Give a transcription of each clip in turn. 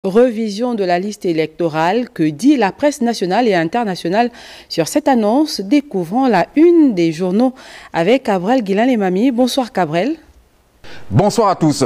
Revision de la liste électorale, que dit la presse nationale et internationale sur cette annonce? Découvrons la une des journaux avec Cabrel Guilain-Lemami. Bonsoir Cabrel. Bonsoir à tous.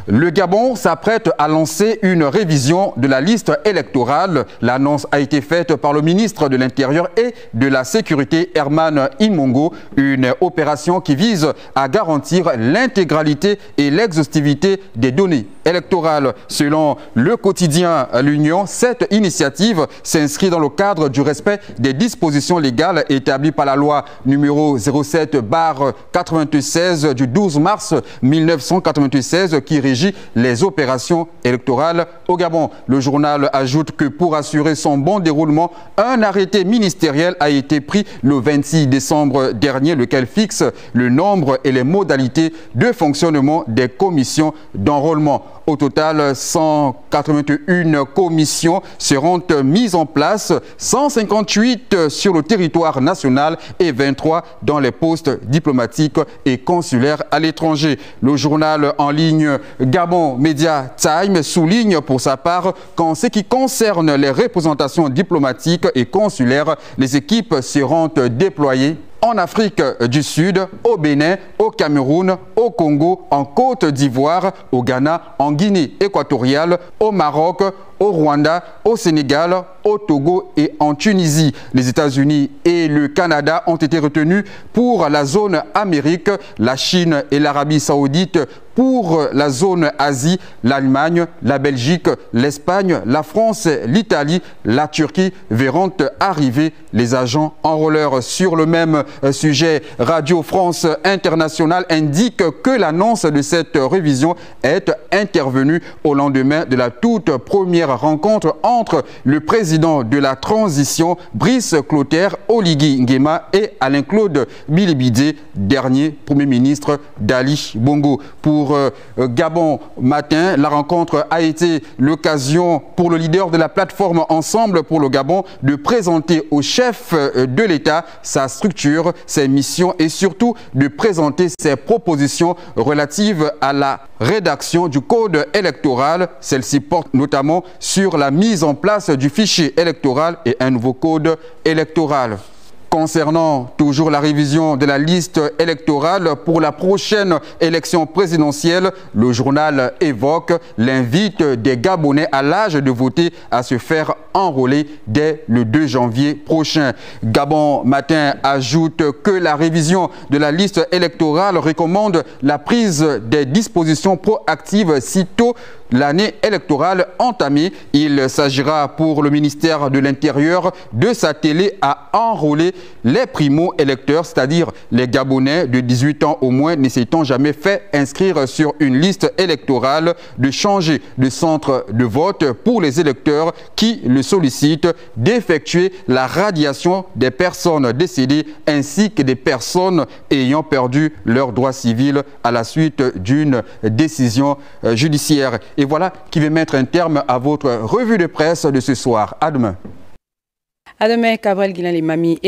Le Gabon s'apprête à lancer une révision de la liste électorale. L'annonce a été faite par le ministre de l'Intérieur et de la Sécurité, Herman Imongo, une opération qui vise à garantir l'intégralité et l'exhaustivité des données électorales. Selon le quotidien L'Union, cette initiative s'inscrit dans le cadre du respect des dispositions légales établies par la loi numéro 07/96 du 12 mars 1996 qui régit les opérations électorales au Gabon. Le journal ajoute que pour assurer son bon déroulement, un arrêté ministériel a été pris le 26 décembre dernier, lequel fixe le nombre et les modalités de fonctionnement des commissions d'enrôlement. Au total, 181 commissions seront mises en place, 158 sur le territoire national et 23 dans les postes diplomatiques et consulaires à l'étranger. Le journal en ligne Gabon Media Time souligne pour sa part qu'en ce qui concerne les représentations diplomatiques et consulaires, les équipes seront déployées en Afrique du Sud, au Bénin, au Cameroun, au Congo, en Côte d'Ivoire, au Ghana, en Guinée équatoriale, au Maroc, au Rwanda, au Sénégal, au Togo et en Tunisie. Les États-Unis et le Canada ont été retenus pour la zone Amérique, la Chine et l'Arabie Saoudite pour la zone Asie, l'Allemagne, la Belgique, l'Espagne, la France, l'Italie, la Turquie verront arriver les agents enrôleurs. Sur le même sujet, Radio France Internationale indique que l'annonce de cette révision est intervenue au lendemain de la toute première rencontre entre le président de la transition, Brice Clotaire Oligui Nguema, et Alain-Claude Bilibidé, dernier Premier ministre d'Ali Bongo. Pour Gabon Matin, la rencontre a été l'occasion pour le leader de la plateforme Ensemble pour le Gabon de présenter au chef de l'État sa structure, ses missions et surtout de présenter ses propositions relatives à la rédaction du code électoral. Celle-ci porte notamment sur la mise en place du fichier électoral et un nouveau code électoral. Concernant toujours la révision de la liste électorale pour la prochaine élection présidentielle, le journal évoque l'invite des Gabonais à l'âge de voter à se faire enrôler dès le 2 janvier prochain. Gabon Matin ajoute que la révision de la liste électorale recommande la prise des dispositions proactives sitôt l'année électorale entamée. Il s'agira pour le ministère de l'Intérieur de s'atteler à enrôler les primo-électeurs, c'est-à-dire les Gabonais de 18 ans au moins ne s'étant jamais fait inscrire sur une liste électorale, de changer de centre de vote pour les électeurs qui le sollicitent, d'effectuer la radiation des personnes décédées ainsi que des personnes ayant perdu leurs droits civils à la suite d'une décision judiciaire. Et voilà qui va mettre un terme à votre revue de presse de ce soir. À demain. À demain, Cabrel Guilain-Lemami.